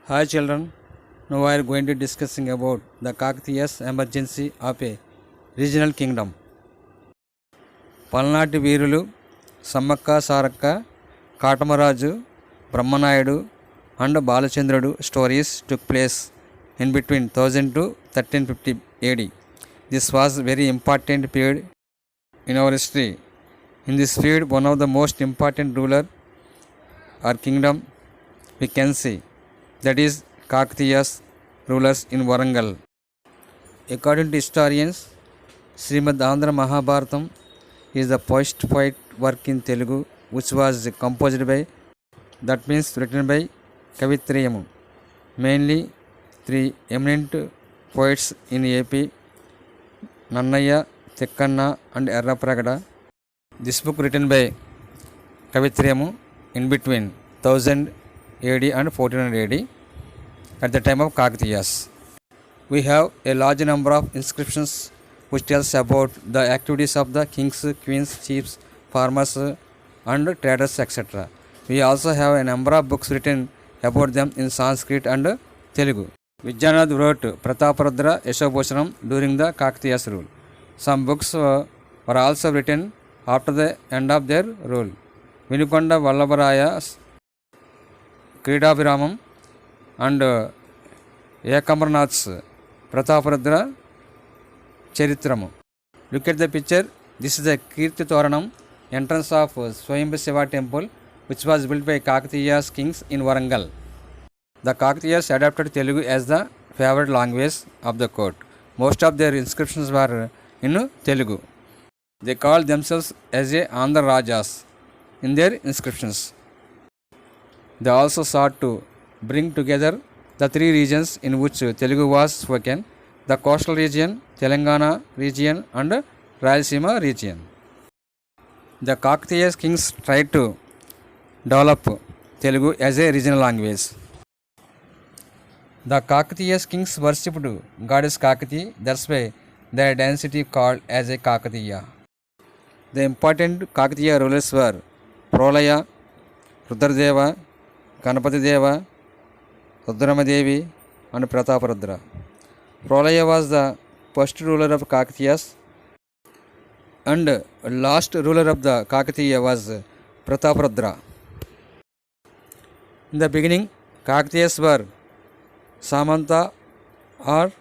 Hi children, now we are going to discussing about the Kakatiyas emergency of a regional kingdom. పల్నాటి వీరులు Sammakka Sarakka Katamaraju Brahmanaidu and Balachandrudu stories took place in between 1000 to 1350 AD. This was very important period in our history. In this period, one of the most important ruler or kingdom we can see, that is Kakatiyas rulers in Warangal. According to historians, Srimad Andhra Mahabharatam is the first poet work in Telugu which was composed by, that means written by Kavitrayamu. Mainly three eminent poets in AP, Nannaya, Tekkanna and Errapragada. This book written by Kavitrayamu in between 1000 AD and 1400 AD at the time of Kakatiyas. We have a large number of inscriptions which tells about the activities of the kings, queens, chiefs, farmers and traders, etc. We also have a number of books written about them in Sanskrit and Telugu. Vijayanath wrote Prataparudra Yashobhushanam during the Kakatiyas rule. Some books were also written after the end of their rule. Vinukonda Vallabharaya's Kridabhiramam and Ekamarnath's Prataparudra Charitramu. Look at the picture. This is the Kirti Toranam, entrance of Swayambhu Shiva temple, which was built by Kakatiyas kings in Warangal. The Kakatiyas adopted Telugu as the favorite language of the court. Most of their inscriptions were in Telugu. They called themselves as a Andhra Rajas in their inscriptions. They also sought to bring together the three regions in which Telugu was spoken, the coastal region, Telangana region and Rayalaseema region. The Kakatiyas kings tried to develop Telugu as a regional language. The Kakatiyas kings worshipped goddess Kakati, that's why their dynasty called as a Kakatiya. The important Kakatiya rulers were Prolaya, Rudradeva, Ganapati Deva, Rudramadevi and Prataparudra. Prolaya was the first ruler of Kakatiyas and last ruler of the Kakatiya was Prataparudra. In the beginning, Kakatiyas were Samanta or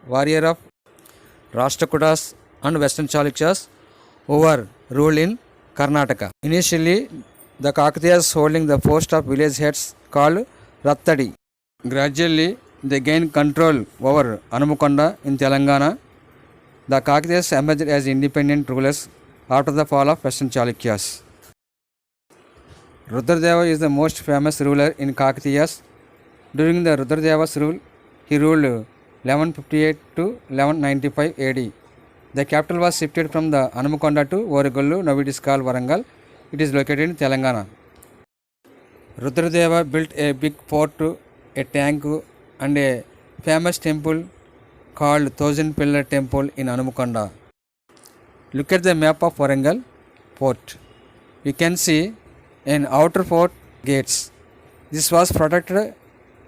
warrior of Rashtrakutas and Western Chalukyas who were ruled in Karnataka. Initially, the Kakatiyas holding the post of village heads called Rattadi. Gradually, they gained control over Hanumakonda in Telangana. The Kakatiyas emerged as independent rulers after the fall of Western Chalukyas. Rudradeva is the most famous ruler in Kakatiyas. During the Rudradeva's rule, he ruled 1158 to 1195 AD. The capital was shifted from the Hanumakonda to Origollu, now it is called Warangal. It is located in Telangana. Rudradeva built a big fort, a tank and a famous temple called Thousand Pillar Temple in Hanumakonda. Look at the map of Warangal fort. You can see an outer fort gates. This was protected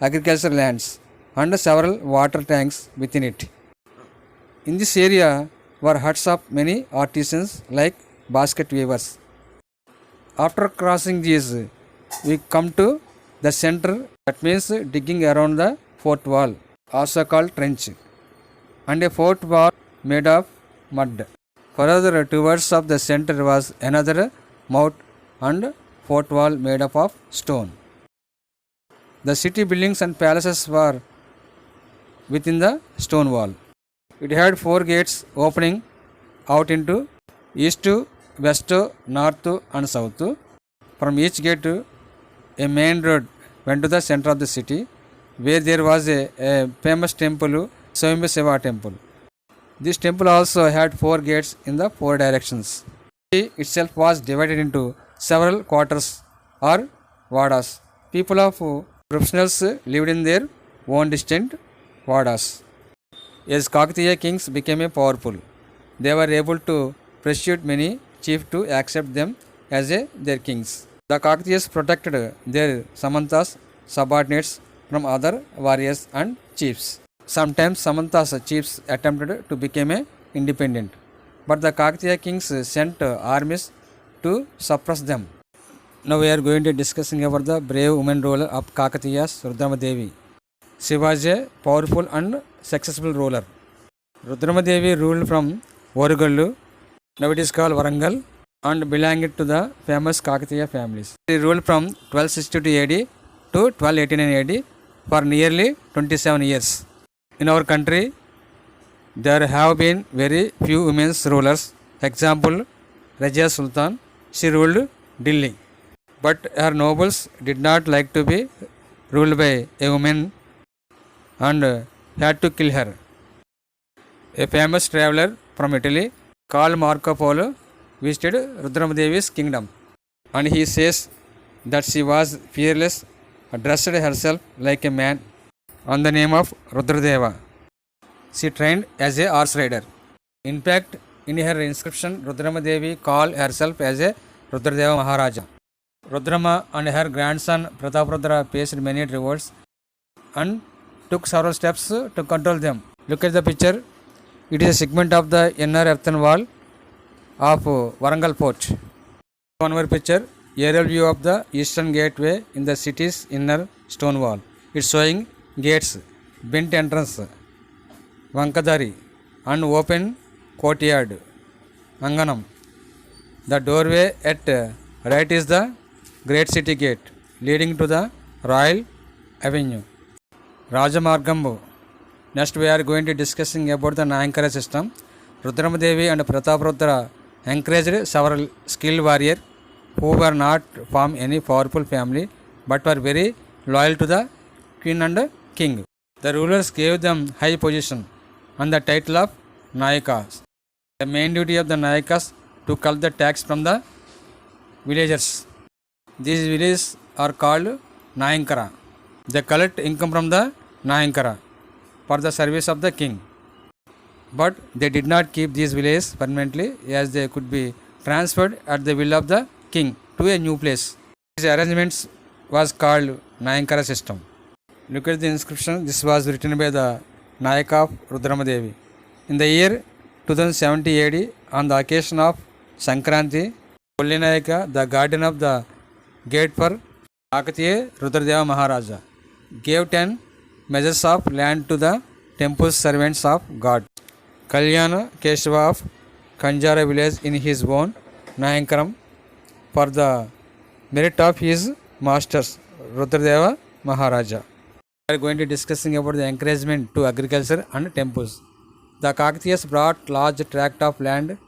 agricultural lands and several water tanks within it. In this area were huts of many artisans like basket weavers. After crossing these, we come to the center, that means digging around the fort wall, also called trench, and a fort wall made of mud. Further towards of the center was another moat and fort wall made up of stone. The city buildings and palaces were within the stone wall. It had 4 gates opening out into east, west, north and south. From each gate, a main road went to the center of the city, where there was a famous temple, Swayambhu Shiva temple. This temple also had 4 gates in the 4 directions. The city itself was divided into several quarters or vadas. People of professionals lived in their own distant vadas. As Kakatiya kings became powerful, they were able to persuade many chiefs to accept them as their kings. The Kakatiyas protected their Samantas, subordinates from other warriors and chiefs. Sometimes Samanta's chiefs attempted to become independent, but the Kakatiya kings sent armies to suppress them. Now we are going to discussing about the brave woman ruler of Kakatiyas, Rudramadevi. She was a powerful and successful ruler. Rudramadevi ruled from Orugallu, now it is called Warangal, and belonged to the famous Kakatiya families. She ruled from 1262 AD to 1289 AD for nearly 27 years. In our country, there have been very few women rulers. Example, Rajia Sultan, she ruled Delhi. But her nobles did not like to be ruled by a woman and had to kill her. A famous traveler from Italy called Marco Polo visited Rudramadevi's kingdom, and he says that she was fearless, dressed herself like a man on the name of Rudradeva. She trained as a horse rider. In fact, in her inscription, Rudramadevi called herself as a Rudradeva Maharaja. Rudrama and her grandson Prataprudra faced many revolts and took several steps to control them. Look at the picture. It is a segment of the inner earthen wall of Warangal Fort. One more picture. Aerial view of the eastern gateway in the city's inner stone wall. It's showing gates, bent entrance, Vankadari, and open courtyard, Anganam. The doorway at right is the Great City Gate leading to the Royal Avenue. Rajamargambu. Next we are going to discussing about the Nayankara system. Rudramadevi and Prataprudra encouraged several skilled warriors who were not from any powerful family but were very loyal to the queen and king. The rulers gave them high position and the title of Nayakas. The main duty of the Nayakas to collect the tax from the villagers. These villages are called Nayankara. They collect income from the Nayankara for the service of the king. But they did not keep these villages permanently, as they could be transferred at the will of the king to a new place. These arrangements was called Nayankara system. Look at the inscription. This was written by the Nayaka of Rudramadevi. In the year 2070 AD, on the occasion of Sankranti, Pollinayaka, the guardian of the gate for Kakatiya Rudradeva Maharaja, gave 10 measures of land to the temple servants of God. Kalyana Keshava of Kanjara village in his own Nayankaram for the merit of his masters Rudradeva Maharaja. We are going to discussing about the encouragement to agriculture and temples. The Kakatiyas brought large tract of land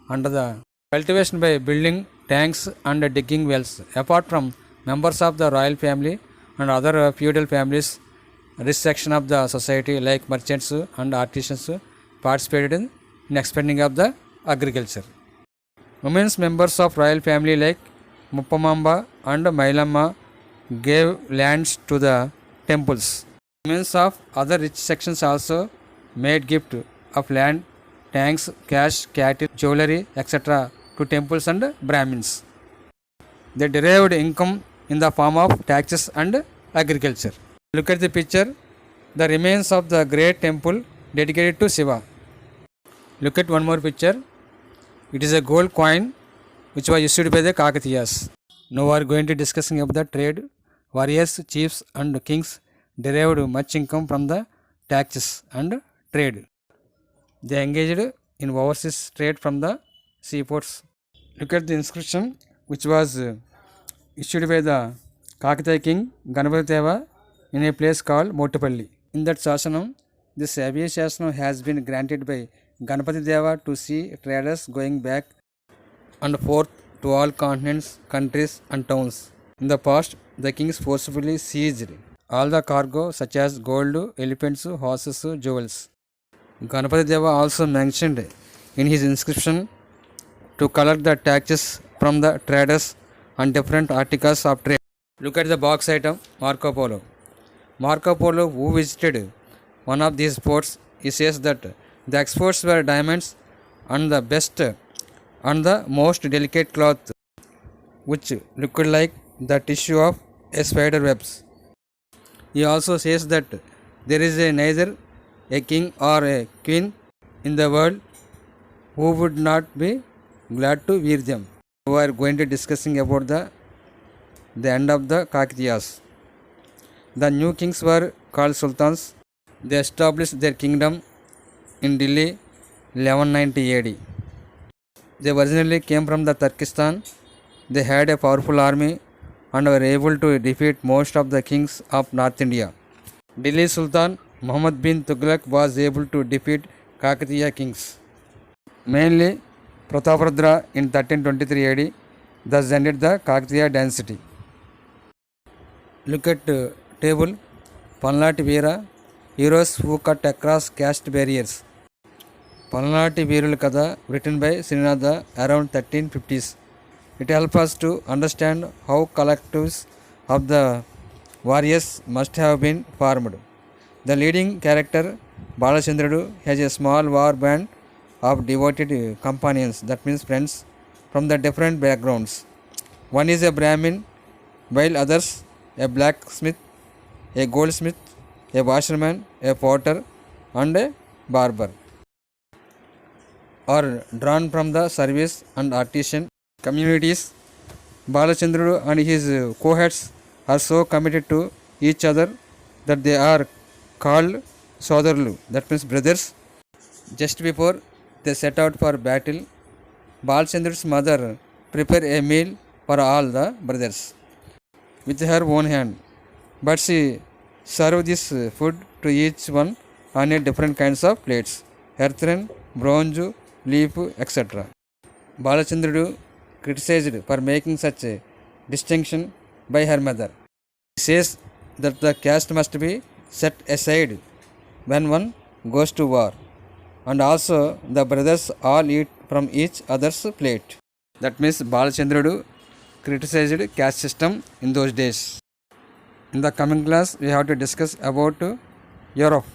under the cultivation by building tanks and digging wells. Apart from members of the royal family and other feudal families, this section of the society like merchants and artisans participated in expanding of the agriculture. Women's members of royal family like Muppamamba and Mailamma gave lands to the temples. Women of other rich sections also made gift of land, tanks, cash, cattle, jewelry, etc. to temples and Brahmins. They derived income in the form of taxes and agriculture. Look at the picture. The remains of the great temple dedicated to Shiva. Look at one more picture. It is a gold coin which was issued by the Kakatiyas. Now we are going to discussing about the trade. Warriors, chiefs and kings derived much income from the taxes and trade. They engaged in overseas trade from the seaports. Look at the inscription which was issued by the Kakatiya king Ganapatideva in a place called Motupalli. In that Sasanam, this Abhiya Sasanam has been granted by Ganapatideva to see traders going back and forth to all continents, countries and towns. In the past, the kings forcibly seized all the cargo such as gold, elephants, horses, jewels. Ganapatideva also mentioned in his inscription to collect the taxes from the traders on different articles of trade. Look at the box item Marco Polo. Marco Polo, who visited one of these ports, he says that the exports were diamonds and the best and the most delicate cloth, which looked like the tissue of a spider webs. He also says that there is neither a king or a queen in the world who would not be glad to wear them. We are going to discussing about the end of the Kakatiyas. The new kings were called sultans. They established their kingdom in Delhi 1190 AD. They originally came from the Turkestan. They had a powerful army and were able to defeat most of the kings of North India. Delhi Sultan Muhammad bin Tughlaq was able to defeat Kakatiya kings, mainly Prataparudra in 1323 AD, thus ended the Kakatiya dynasty. Look at table. Palnati Veera, heroes who cut across caste barriers. Palnati Veerul Katha, written by Srinatha around 1350s. It helps us to understand how collectives of the warriors must have been formed. The leading character, Balachandrudu, has a small war band of devoted companions, that means friends, from the different backgrounds. One is a Brahmin, while others a blacksmith, a goldsmith, a washerman, a potter, and a barber are drawn from the service and artisan communities. Balachandrudu and his cohorts are so committed to each other that they are called Sodarlu, that means brothers. Just before they set out for battle, Balachandru's mother prepared a meal for all the brothers with her own hand, but she served this food to each one on a different kinds of plates, earthen, bronze, leaf, etc. Balachandrudu criticized for making such a distinction by her mother. He says that the caste must be set aside when one goes to war, and also the brothers all eat from each other's plate. That means Balachandrudu criticized caste system in those days. In the coming class, we have to discuss about Europe.